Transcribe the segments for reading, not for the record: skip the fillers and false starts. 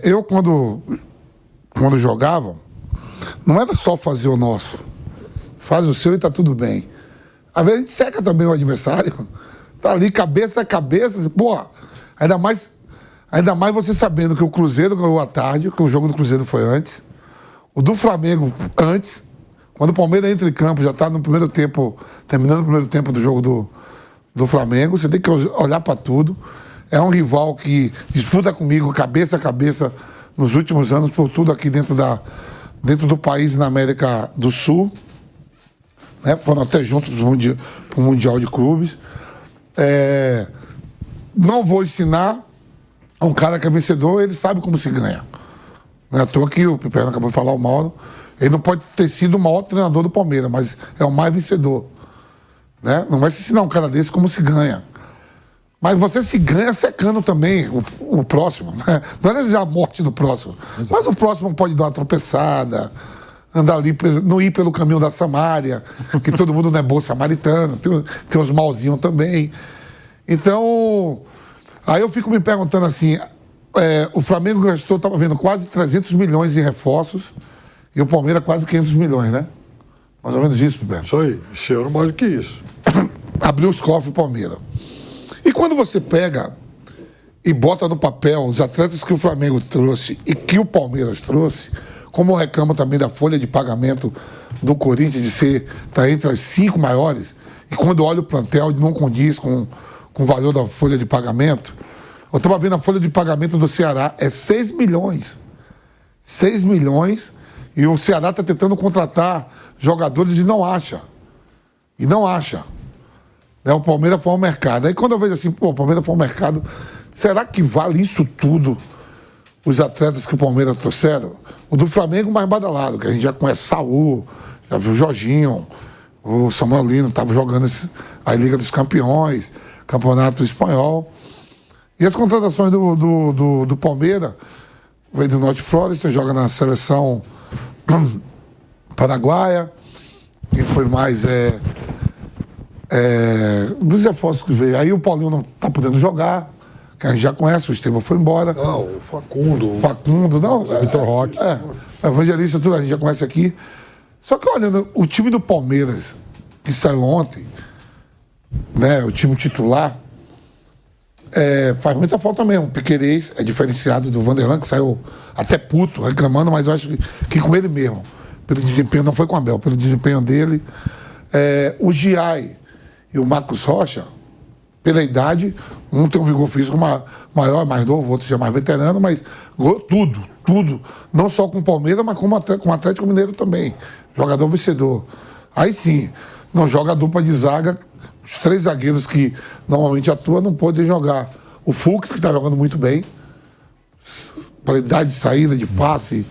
Eu, quando jogava, não era só fazer o nosso. Faz o seu e tá tudo bem. Às vezes a gente seca também o adversário. Tá ali, cabeça a cabeça. Porra, ainda mais você sabendo que o Cruzeiro ganhou à tarde, que o jogo do Cruzeiro foi antes. O do Flamengo antes. Quando o Palmeiras entra em campo, já tá no primeiro tempo, terminando o primeiro tempo do jogo do Flamengo. Você tem que olhar para tudo. É um rival que disputa comigo cabeça a cabeça nos últimos anos por tudo aqui dentro do país, na América do Sul. Né? Foram até juntos para o Mundial de Clubes. Não vou ensinar a um cara que é vencedor, ele sabe como se ganha. Não é à toa que o Piperno acabou de falar, o Mauro, ele não pode ter sido o maior treinador do Palmeiras, mas é o mais vencedor. Né? Não vai se ensinar um cara desse como se ganha. Mas você se ganha secando também o próximo. Né? Não é desejar a morte do próximo. Exato. Mas o próximo pode dar uma tropeçada, andar ali, não ir pelo caminho da Samária, que todo mundo não é bom samaritano, tem uns malzinhos também. Então, aí eu fico me perguntando assim, o Flamengo gastou, estava vendo, quase 300 milhões em reforços, e o Palmeiras quase 500 milhões, né? Mais ou menos isso, Piperno. Isso aí, esse ano mais do que isso. Abriu os cofres o Palmeiras. E quando você pega e bota no papel os atletas que o Flamengo trouxe e que o Palmeiras trouxe, como reclama também da folha de pagamento do Corinthians, de estar entre as 5 maiores, e quando olha o plantel não condiz com o valor da folha de pagamento. Eu estava vendo a folha de pagamento do Ceará, é 6 milhões. 6 milhões, e o Ceará está tentando contratar jogadores e não acha. E não acha. O Palmeiras foi ao mercado. Aí quando eu vejo assim, o Palmeiras foi ao mercado, será que vale isso tudo os atletas que o Palmeiras trouxeram? O do Flamengo mais badalado, que a gente já conhece Saúl, já viu o Jorginho, o Samuel Lino, estava jogando a Liga dos Campeões, Campeonato Espanhol. E as contratações do Palmeiras, veio do Norte Floresta, joga na seleção paraguaia, quem foi mais dos reforços que veio. Aí o Paulinho não está podendo jogar, que a gente já conhece, o Estevão foi embora. Não, o Facundo. Facundo, não. Vitor Roque. Evangelista, tudo, a gente já conhece aqui. Só que olhando o time do Palmeiras, que saiu ontem, né, o time titular, faz muita falta mesmo. O Piquerez é diferenciado do Vanderlan, que saiu até puto, reclamando, mas eu acho que com ele mesmo. Pelo desempenho, não foi com o Abel, pelo desempenho dele. O Giai e o Marcos Rocha, pela idade, um tem um vigor físico maior, mais novo, o outro já é mais veterano, mas tudo. Não só com o Palmeiras, mas com o Atlético Mineiro também. Jogador vencedor. Aí sim, não joga a dupla de zaga. Os 3 zagueiros que normalmente atuam não podem jogar. O Fux, que está jogando muito bem. Qualidade de saída, de passe,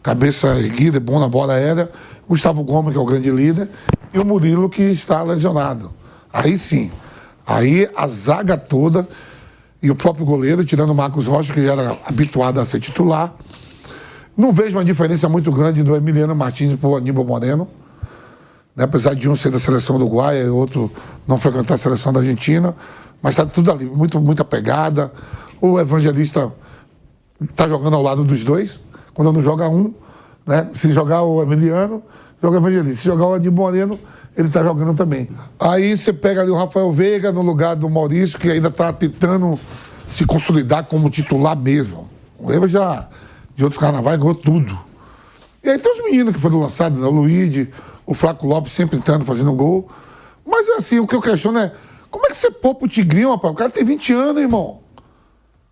cabeça erguida, bom na bola aérea. Gustavo Gomes, que é o grande líder. E o Murilo, que está lesionado. Aí sim. Aí a zaga toda e o próprio goleiro, tirando o Marcos Rocha, que já era habituado a ser titular. Não vejo uma diferença muito grande do Emiliano Martins para o Aníbal Moreno. Né? Apesar de um ser da seleção uruguaia e outro não frequentar a seleção da Argentina. Mas está tudo ali, muita pegada. O Evangelista está jogando ao lado dos dois. Quando não joga um, né? Se jogar o Emiliano, joga o Evangelista. Se jogar o Aníbal Moreno, ele está jogando também. Aí você pega ali o Rafael Veiga no lugar do Maurício, que ainda está tentando se consolidar como titular mesmo. O Eva já, de outros carnavais, ganhou tudo. E aí tem os meninos que foram lançados, né? O Luigi, o Flaco Lopes sempre entrando, fazendo gol. Mas assim, o que eu questiono é, como é que você poupa o Tigrinho, rapaz? O cara tem 20 anos, irmão.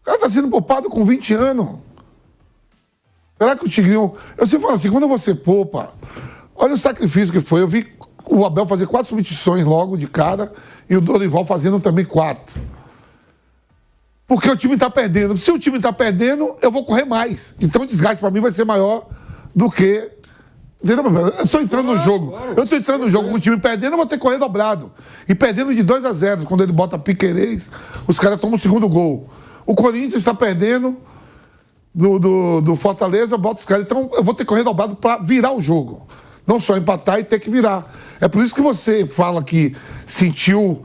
O cara está sendo poupado com 20 anos. Será que o Tigrinho... Eu sempre falo assim, quando você poupa, olha o sacrifício que foi. Eu vi o Abel fazer 4 substituições logo de cara e o Dorival fazendo também 4. Porque o time está perdendo. Se o time está perdendo, eu vou correr mais. Então o desgaste para mim vai ser maior do que... Eu estou entrando no jogo. Eu estou entrando no jogo com o time perdendo, eu vou ter que correr dobrado. E perdendo de 2-0, quando ele bota Piquerez, os caras tomam o segundo gol. O Corinthians está perdendo do Fortaleza, bota os caras. Então eu vou ter que correr dobrado para virar o jogo. Não só empatar e ter que virar. É por isso que você fala que sentiu...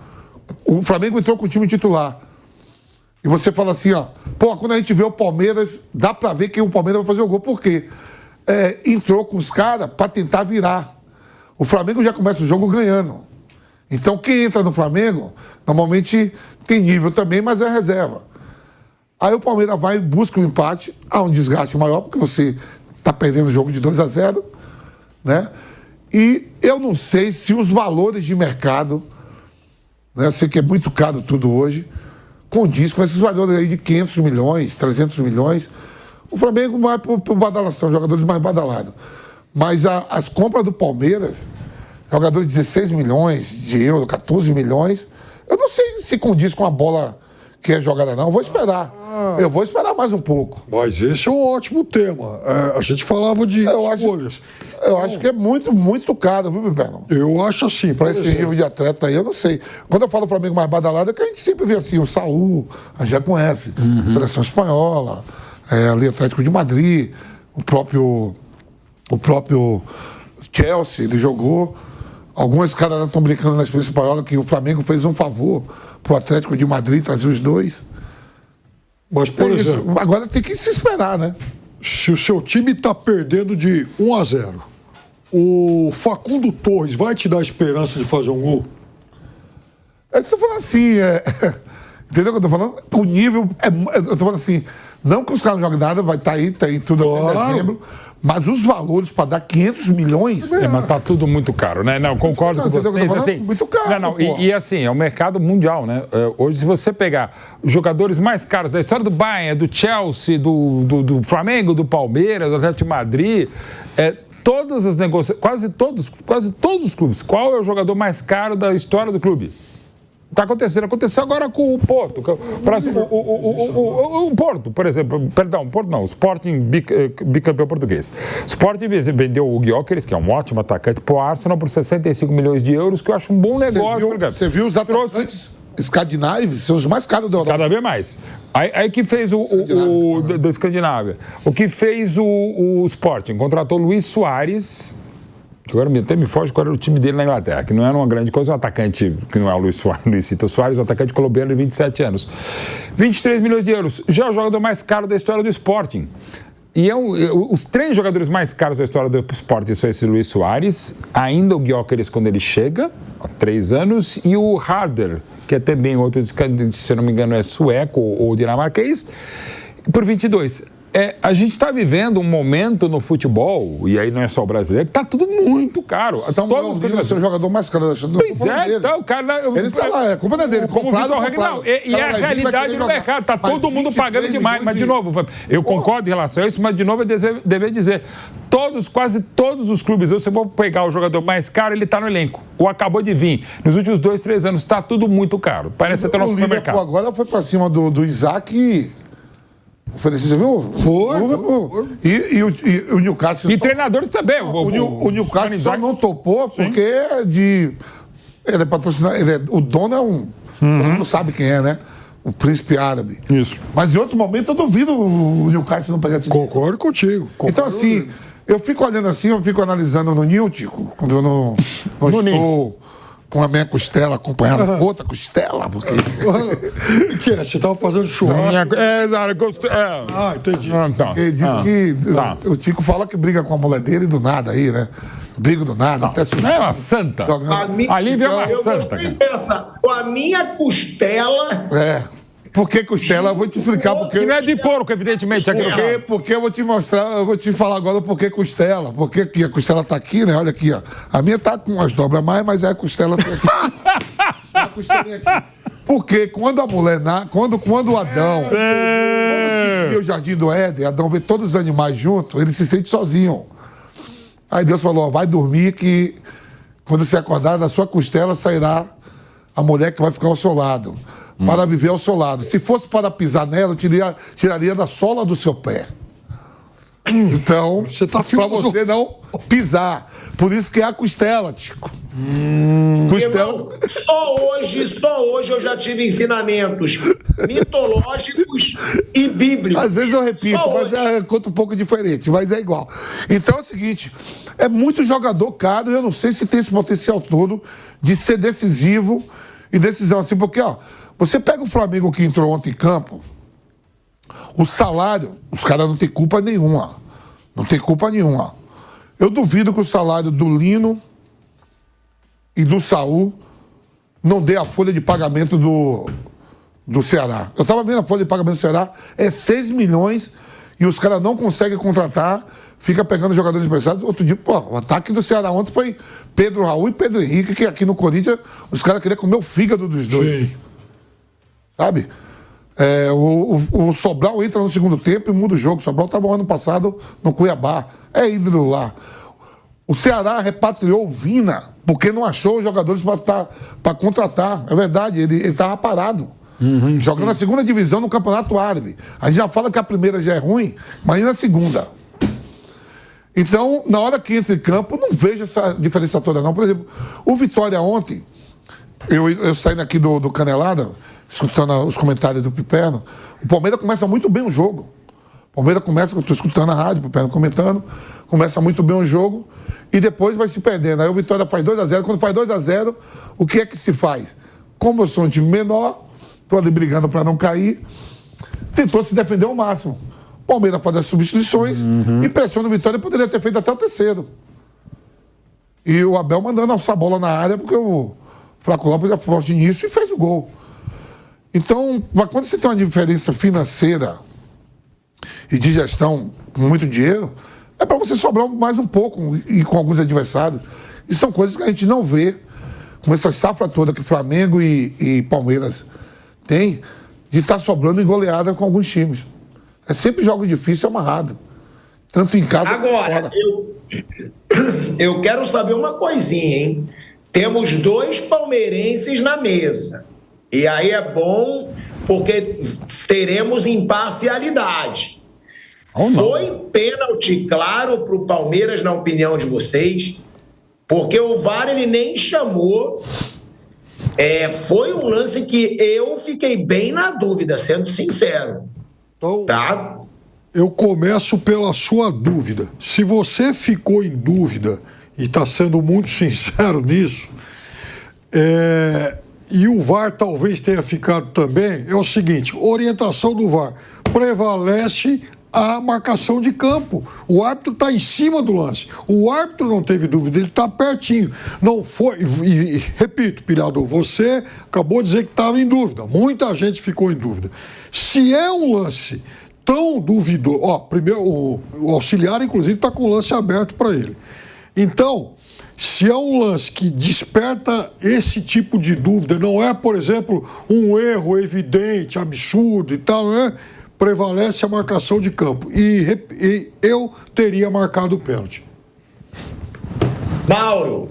O Flamengo entrou com o time titular. E você fala assim, ó, pô, quando a gente vê o Palmeiras, dá pra ver que o Palmeiras vai fazer o gol. Por quê? Entrou com os caras pra tentar virar. O Flamengo já começa o jogo ganhando. Então quem entra no Flamengo, normalmente tem nível também, mas é reserva. Aí o Palmeiras vai e busca o empate, há um desgaste maior, porque você tá perdendo o jogo de 2-0, né? E eu não sei se os valores de mercado, né, eu sei que é muito caro tudo hoje, condiz com esses valores aí de 500 milhões, 300 milhões. O Flamengo vai por badalação, jogadores mais badalados. Mas as compras do Palmeiras, jogadores de 16 milhões de euros, 14 milhões, eu não sei se condiz com a bola que é jogada não. Eu vou esperar. Eu vou esperar mais um pouco. Mas esse é um ótimo tema. A gente falava de escolhas. Eu acho que é muito, muito caro, viu, Bernardo? Eu acho assim. Para esse nível de atleta aí, eu não sei. Quando eu falo Flamengo mais badalado, é que a gente sempre vê assim, o Saúl, a gente já conhece, Seleção Espanhola, ali Atlético de Madrid, o próprio Chelsea, ele jogou. Alguns caras estão brincando na experiência espanhola que o Flamengo fez um favor pro Atlético de Madrid trazer os dois. Mas, por exemplo, agora tem que se esperar, né? Se o seu time está perdendo de 1-0, o Facundo Torres vai te dar esperança de fazer um gol? É que você fala assim, entendeu o que eu tô falando? O nível, eu tô falando assim, não que os caras não joguem nada, vai estar aí, tem tudo até dezembro, mas os valores para dar 500 milhões... mas tá tudo muito caro, né? Não, concordo com vocês, assim... Muito caro, e assim, é um mercado mundial, né? Hoje, se você pegar os jogadores mais caros da história do Bayern, do Chelsea, do Flamengo, do Palmeiras, do Atlético de Madrid... todas as negociações, quase todos os clubes. Qual é o jogador mais caro da história do clube? Está acontecendo. Aconteceu agora com o Porto. O Porto, por exemplo. Perdão, o Porto não. O Sporting, bicampeão português. O Sporting vendeu o Gyökeres, que é um ótimo atacante, para o Arsenal por 65 milhões de euros, que eu acho um bom negócio. Você viu os atacantes escandinavos, são os mais caros da Europa. Cada vez mais. Aí que fez da Escandinávia. O que fez o Sporting? Contratou Luís Soares, que agora até me foge qual era o time dele na Inglaterra, que não era uma grande coisa, um atacante, que não é o Luizito Soares, um atacante colombiano de 27 anos. 23 milhões de euros. Já é o jogador mais caro da história do Sporting. E os 3 jogadores mais caros da história do Sporting são esse Luís Soares, ainda o Gyökeres quando ele chega, há 3 anos, e o Harder, que é também outro, se eu não me engano, é sueco ou dinamarquês, por 22. A gente está vivendo um momento no futebol, e aí não é só o brasileiro, que está tudo muito caro. Todos os seu jogador mais caro. Pois é, então o cara... Ele está lá, é culpa dele. Comprado. E é a realidade do mercado, está todo mundo pagando demais. Mas, de novo, eu concordo em relação a isso, mas, de novo, eu dever dizer, quase todos os clubes, você for pegar o jogador mais caro, ele está no elenco. Ou acabou de vir. Nos últimos 2, 3 anos, está tudo muito caro. Parece até o nosso supermercado. Agora foi para cima do Isaac... Você viu? Foi. E o Newcastle... E treinadores também. O Newcastle só não topou porque ele é patrocinado... o dono é um... Todo mundo sabe quem é, né? O príncipe árabe. Isso. Mas em outro momento eu duvido o Newcastle não pegar esse... Concordo contigo. Então, assim, eu fico olhando assim, eu fico analisando no Niltico, quando eu não estou... com a minha costela acompanhada com outra costela, porque... que você estava fazendo churrasco? Entendi. Então, ele disse que o Tico fala que briga com a mulher dele do nada aí, né? Briga do nada, até não é uma santa. A Lívia é uma santa. Com a minha costela... Por que costela? Eu vou te explicar porque... Que não é de porco, evidentemente. Porque eu vou te mostrar, eu vou te falar agora por que costela. Porque aqui, a costela tá aqui, né? Olha aqui, ó. A minha tá com umas dobras mais, mas a costela tá aqui. A costelinha aqui. Porque quando a mulher... Quando o Adão... Quando se cria o Jardim do Éden, Adão vê todos os animais juntos, ele se sente sozinho. Aí Deus falou, ó, vai dormir que quando você acordar, da sua costela sairá a mulher que vai ficar ao seu lado. Para viver ao seu lado. Se fosse para pisar nela, eu tiraria da sola do seu pé. Então, para você não pisar. Por isso que é a costela, Tico. Costela... Irmão, só hoje eu já tive ensinamentos mitológicos e bíblicos. Às vezes eu repito, mas conta um pouco diferente, mas é igual. Então é o seguinte, é muito jogador caro, eu não sei se tem esse potencial todo de ser decisivo e decisão assim, porque, ó, Você pega o Flamengo que entrou ontem em campo, o salário, os caras não têm culpa nenhuma. Não tem culpa nenhuma. Eu duvido que o salário do Lino e do Saul não dê a folha de pagamento do Ceará. Eu estava vendo a folha de pagamento do Ceará, é 6 milhões e os caras não conseguem contratar, fica pegando jogadores emprestados. Outro dia, o ataque do Ceará ontem foi Pedro Raul e Pedro Henrique, que aqui no Corinthians os caras queriam comer o fígado dos dois. Sim. Sabe? O Sobral entra no segundo tempo e muda o jogo. O Sobral estava ano passado no Cuiabá. É ídolo lá. O Ceará repatriou o Vina porque não achou os jogadores para contratar. É verdade, ele estava parado. Jogando na segunda divisão no Campeonato Árabe. A gente já fala que a primeira já é ruim, mas e na segunda? Então, na hora que entra em campo, não vejo essa diferença toda, não. Por exemplo, o Vitória ontem, eu saindo aqui do Canelada, escutando os comentários do Piperno, o Palmeiras começa muito bem o jogo. O Palmeiras começa, eu estou escutando a rádio, o Piperno comentando, começa muito bem o jogo e depois vai se perdendo. Aí o Vitória faz 2-0. Quando faz 2-0, o que é que se faz? Como eu sou um time menor, estou ali brigando para não cair, tentou se defender ao máximo. O Palmeiras faz as substituições e pressiona o Vitória, poderia ter feito até o terceiro. E o Abel mandando essa bola na área, porque o Flaco Lopes é forte nisso e fez o gol. Então, mas quando você tem uma diferença financeira e de gestão com muito dinheiro, é para você sobrar mais um pouco e com alguns adversários. E são coisas que a gente não vê com essa safra toda que Flamengo e Palmeiras têm, de estar sobrando em goleada com alguns times. É sempre jogo difícil amarrado. Tanto em casa quanto fora. Agora, eu quero saber uma coisinha, hein? Temos 2 palmeirenses na mesa. E aí é bom porque teremos imparcialidade. Foi pênalti claro para o Palmeiras, na opinião de vocês? Porque o VAR ele nem chamou. Foi um lance que eu fiquei bem na dúvida, sendo sincero. Então, Tá? eu começo pela sua dúvida. Se você ficou em dúvida e está sendo muito sincero nisso, e o VAR talvez tenha ficado também, é o seguinte: orientação do VAR prevalece a marcação de campo. O árbitro está em cima do lance. O árbitro não teve dúvida, ele está pertinho. Não foi. E repito, Pilhador, você acabou de dizer que estava em dúvida. Muita gente ficou em dúvida. Se é um lance tão duvidoso. Primeiro, o auxiliar, inclusive, está com o lance aberto para ele. Então, se é um lance que desperta esse tipo de dúvida, não é, por exemplo, um erro evidente, absurdo e tal, não é? Prevalece a marcação de campo. E eu teria marcado o pênalti. Mauro.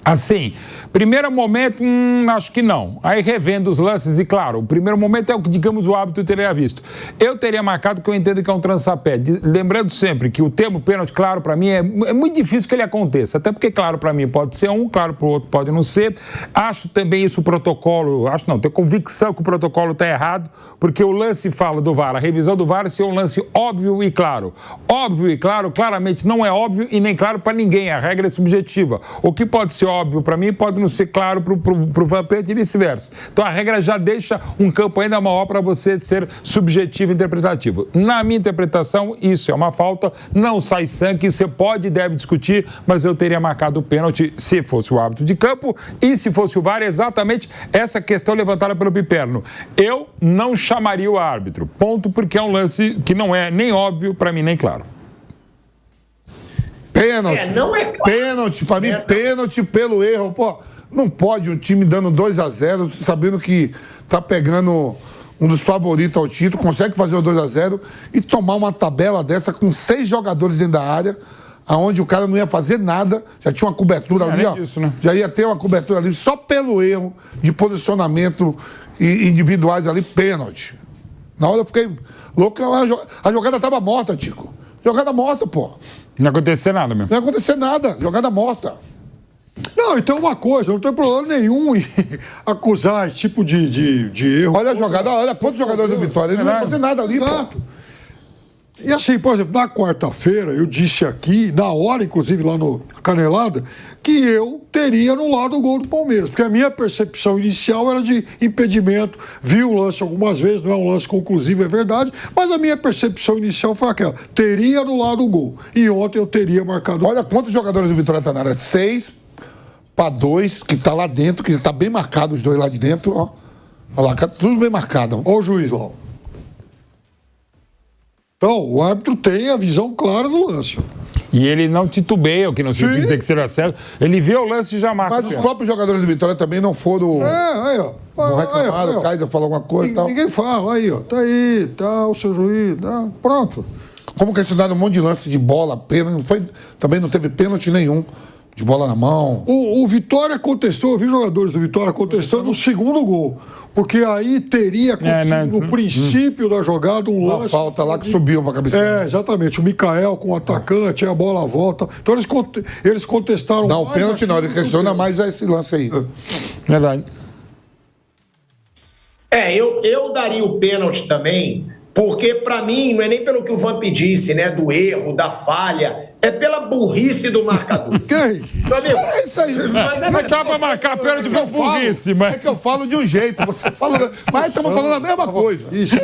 Assim, primeiro momento, acho que não. Aí revendo os lances, e claro, o primeiro momento é o que, digamos, o árbitro teria visto. Eu teria marcado que eu entendo que é um trançapé. Lembrando sempre que o termo pênalti, claro, para mim, é muito difícil que ele aconteça. Até porque, claro, para mim pode ser um, claro, para o outro pode não ser. Acho também isso o protocolo, tenho convicção que o protocolo está errado, porque o lance fala do VAR, a revisão do VAR é um lance óbvio e claro. Óbvio e claro, claramente não é óbvio e nem claro para ninguém. A regra é subjetiva. O que pode ser óbvio para mim pode não ser claro para o Vampeta e vice-versa. Então a regra já deixa um campo ainda maior para você ser subjetivo e interpretativo. Na minha interpretação, isso é uma falta, não sai sangue, você pode e deve discutir, mas eu teria marcado o pênalti se fosse o árbitro de campo e se fosse o VAR, exatamente essa questão levantada pelo Piperno. Eu não chamaria o árbitro, ponto, porque é um lance que não é nem óbvio para mim, nem claro. Pênalti. Não é claro. Pênalti, pra mim, pênalti pelo erro. Pô, não pode um time dando 2-0, sabendo que tá pegando um dos favoritos ao título, consegue fazer o 2-0 e tomar uma tabela dessa com 6 jogadores dentro da área, aonde o cara não ia fazer nada, já tinha uma cobertura ali, ó. Disso, né? Já ia ter uma cobertura ali, só pelo erro de posicionamento individuais ali, pênalti. Na hora eu fiquei louco, a jogada tava morta, Tico. Jogada morta, pô. Não ia acontecer nada mesmo. Não ia acontecer nada, jogada morta. Não, então uma coisa, não tem problema nenhum em acusar esse tipo de erro. Olha a jogada, olha quantos jogadores do Vitória, ele não ia fazer nada ali, Exato. pô. E assim, por exemplo, na quarta-feira, eu disse aqui, na hora, inclusive, lá no Canelada, que eu teria anulado o gol do Palmeiras, porque a minha percepção inicial era de impedimento, vi o lance algumas vezes, não é um lance conclusivo, é verdade, mas a minha percepção inicial foi aquela, teria anulado o gol, e ontem eu teria marcado. Olha quantos jogadores do Vitória tá na área, 6-2, que tá lá dentro, que tá bem marcado os dois lá de dentro, ó. Olha lá, tudo bem marcado. Olha o juiz lá. Então, o árbitro tem a visão clara do lance. E ele não titubeia, o que não significa dizer que seja certo. Ele vê o lance e já marca. Mas os próprios jogadores do Vitória também não foram. Aí, ó. Não reclamaram, o Kaiser falou alguma coisa e tal. Ninguém fala, aí, ó. Tá aí, tá o seu juiz, tá. Pronto. Como questionaram um monte de lance de bola, pênalti, também não teve pênalti nenhum. De bola na mão. O Vitória contestou, eu vi jogadores do Vitória contestando no segundo gol. Porque aí teria acontecido no princípio da jogada um lance. Uma falta lá que subiu pra cabeça. Exatamente. O Mikael com o atacante, a bola volta. Então eles contestaram. Não, o pênalti não, ele questiona mais esse lance aí. Verdade. Eu daria o pênalti também, porque pra mim não é nem pelo que o Vamp disse, né, do erro, da falha, é pela burrice do marcador. Meu amigo, É isso aí. Mas dá pra marcar pênalti por burrice, mas... É que eu falo de um jeito, você fala. Mas estamos falando a mesma coisa. Isso,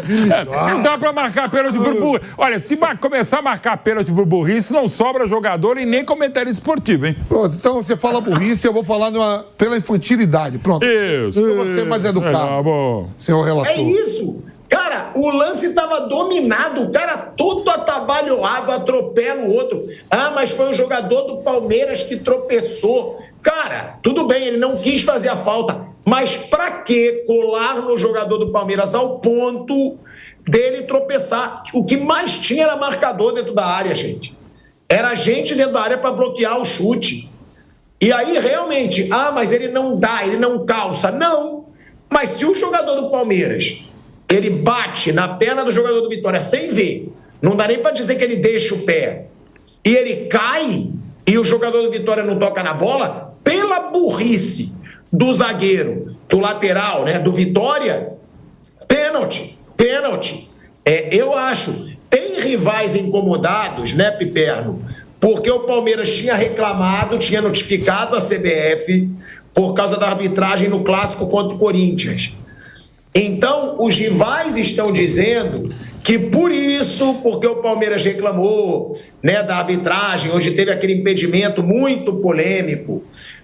Não dá pra marcar pênalti por burrice. Olha, se começar a marcar pênalti por burrice, não sobra jogador e nem comentário esportivo, hein? Pronto, então você fala burrice, eu vou falar pela infantilidade. Pronto. Isso. Eu vou ser mais educado, senhor relator. é isso. Cara, o lance estava dominado, o cara todo atabalhoado, atropela o outro. Ah, mas foi o jogador do Palmeiras que tropeçou. Cara, tudo bem, ele não quis fazer a falta, mas pra que colar no jogador do Palmeiras ao ponto dele tropeçar? O que mais tinha era marcador dentro da área, gente. Era gente dentro da área para bloquear o chute. E aí, realmente, mas ele não dá, ele não calça. Não, mas se o jogador do Palmeiras... ele bate na perna do jogador do Vitória sem ver, não dá nem para dizer que ele deixa o pé, e ele cai, e o jogador do Vitória não toca na bola, pela burrice do zagueiro, do lateral, né, do Vitória, pênalti. Eu acho, tem rivais incomodados, né, Piperno, porque o Palmeiras tinha reclamado, tinha notificado a CBF por causa da arbitragem no clássico contra o Corinthians. Então, os rivais estão dizendo que por isso, porque o Palmeiras reclamou, né, da arbitragem, hoje teve aquele impedimento muito polêmico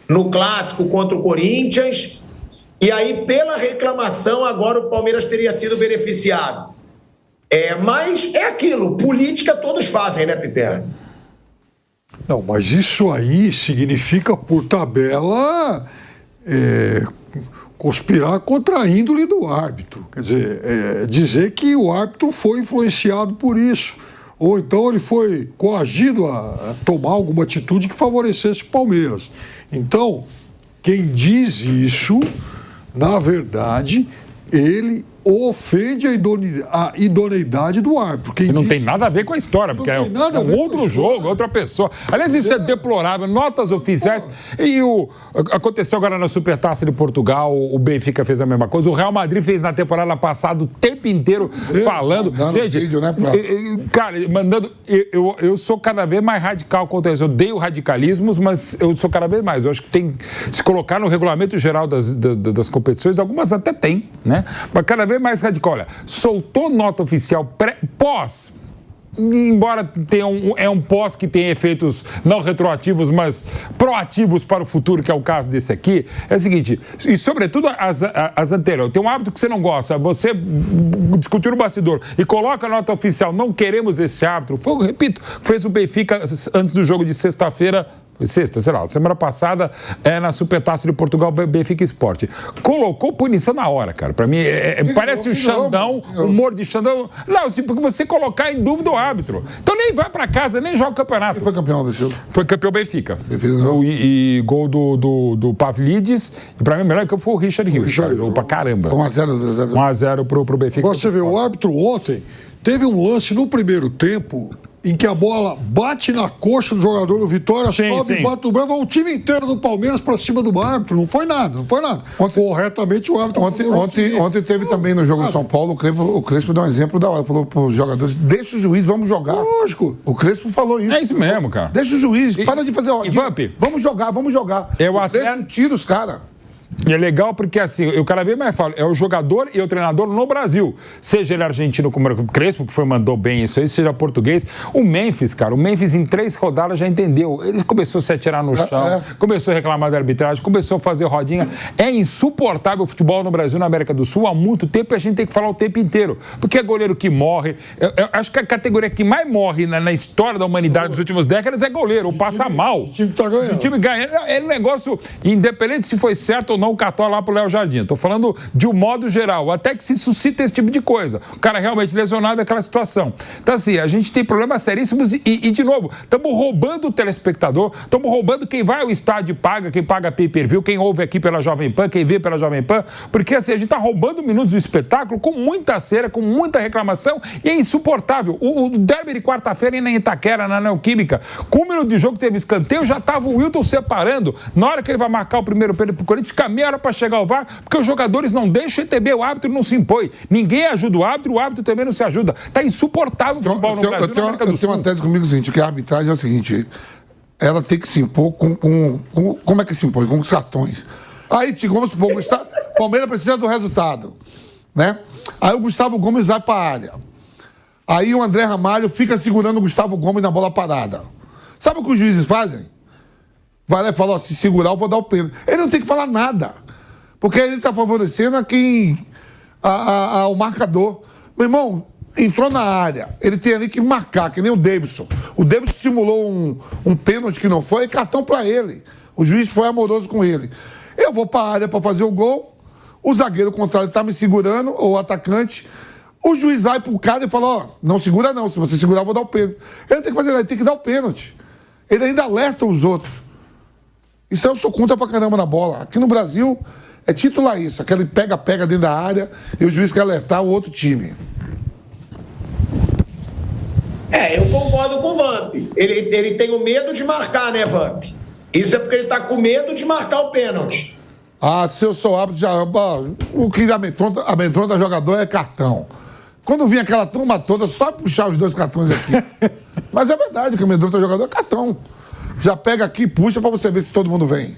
no clássico contra o Corinthians, e aí pela reclamação agora o Palmeiras teria sido beneficiado. Mas é aquilo, política todos fazem, né, Piperno? Não, mas isso aí significa, por tabela, conspirar contra a índole do árbitro. Quer dizer, dizer que o árbitro foi influenciado por isso. Ou então ele foi coagido a tomar alguma atitude que favorecesse o Palmeiras. Então, quem diz isso, na verdade, ele ofende a idoneidade do árbitro. Que não tem nada a ver com a história, porque é um outro jogo, outra pessoa. Aliás, isso é deplorável. Notas oficiais. E aconteceu agora na Supertaça de Portugal, o Benfica fez a mesma coisa. O Real Madrid fez na temporada passada o tempo inteiro falando. Gente, vídeo, né, cara, mandando. Eu sou cada vez mais radical contra isso. Eu odeio radicalismos, mas eu sou cada vez mais. Eu acho que tem. Se colocar no regulamento geral das competições, algumas até tem, né? Mas cada vez mais radical. Olha, soltou nota oficial pós, embora tenha um pós que tem efeitos não retroativos, mas proativos para o futuro, que é o caso desse aqui, é o seguinte, e sobretudo as anteriores, tem um hábito que você não gosta, você discutiu no bastidor e coloca a nota oficial, não queremos esse árbitro, repito, fez o Benfica antes do jogo de sexta-feira, sei lá, semana passada, na Supertaça de Portugal, Benfica Esporte. Colocou punição na hora, cara. Pra mim, parece o Xandão, humor de Xandão. Não, assim, porque você colocar em dúvida o árbitro. Então nem vai pra casa, nem joga o campeonato. Quem foi campeão desse jogo? Foi campeão Benfica. Benfica, e gol do Pavlidis. E pra mim, o melhor campo foi o Richard Rios. Jogou pra caramba. 1-0. 1-0 pro Benfica. Agora você vê, o árbitro ontem teve um lance no primeiro tempo em que a bola bate na coxa do jogador do Vitória, sobe, bate o braço, vai o time inteiro do Palmeiras pra cima do árbitro. Não foi nada. Corretamente o árbitro... Ontem teve também no jogo de São Paulo, o Crespo deu um exemplo da hora. Falou pros jogadores, deixa o juiz, vamos jogar. Lógico. O Crespo falou isso. É isso mesmo, cara. Deixa o juiz, para de fazer... Vamos jogar. O Crespo tira os caras. E é legal porque, assim, eu cada vez mais falo, é o jogador e o treinador no Brasil. Seja ele argentino como o Crespo, que mandou bem isso aí, seja português. O Memphis, cara, em 3 rodadas já entendeu. Ele começou a se atirar no chão, começou a reclamar da arbitragem, começou a fazer rodinha. É insuportável o futebol no Brasil, na América do Sul, há muito tempo, e a gente tem que falar o tempo inteiro. Porque é goleiro que morre. Eu acho que a categoria que mais morre na história da humanidade nas últimas décadas é goleiro, ou passa mal. O time tá ganhando. O time ganha. É um negócio, independente se foi certo ou não, o cartão lá pro Léo Jardim. Tô falando de um modo geral, até que se suscita esse tipo de coisa. O cara realmente lesionado naquela situação. Então, assim, a gente tem problemas seríssimos e de novo, estamos roubando o telespectador, estamos roubando quem vai ao estádio e paga, quem paga pay-per-view, quem ouve aqui pela Jovem Pan, quem vê pela Jovem Pan, porque assim, a gente tá roubando minutos do espetáculo com muita cera, com muita reclamação e é insuportável. O derby de quarta-feira em Itaquera, na Neoquímica, com 1 minuto de jogo teve escanteio, já tava o Wilton separando. Na hora que ele vai marcar o primeiro pênalti pro Corinthians, fica meia hora para chegar ao VAR, porque os jogadores não deixam receber, o árbitro não se impõe. Ninguém ajuda o árbitro também não se ajuda. Tá insuportável o futebol no Brasil, na América do Sul. Eu tenho uma tese comigo seguinte, que a arbitragem é o seguinte, ela tem que se impor como é que se impõe? Com os cartões. Aí, vamos supor, o Palmeiras precisa do resultado, né? Aí o Gustavo Gomes vai para a área. Aí o André Ramalho fica segurando o Gustavo Gomes na bola parada. Sabe o que os juízes fazem? Vai lá e fala, se segurar eu vou dar o pênalti. Ele não tem que falar nada. Porque ele está favorecendo o marcador. Meu irmão, entrou na área. Ele tem ali que marcar, que nem o Davidson. O Davidson simulou um pênalti que não foi, e cartão para ele. O juiz foi amoroso com ele. Eu vou para a área para fazer o gol. O zagueiro contrário está me segurando, ou o atacante. O juiz vai pro cara e fala, não segura não. Se você segurar, eu vou dar o pênalti. Ele tem que fazer, ele tem que dar o pênalti. Ele ainda alerta os outros. Isso eu sou contra pra caramba na bola. Aqui no Brasil, é titular isso. Aquele pega-pega dentro da área e o juiz quer alertar o outro time. Eu concordo com o Vamp. Ele tem o medo de marcar, né, Vamp? Isso é porque ele tá com medo de marcar o pênalti. Se eu sou árbitro, o que amedronta jogador é cartão. Quando vinha aquela turma toda, só puxar os 2 cartões aqui. Mas é verdade, o que amedronta jogador é cartão. Já pega aqui e puxa pra você ver se todo mundo vem.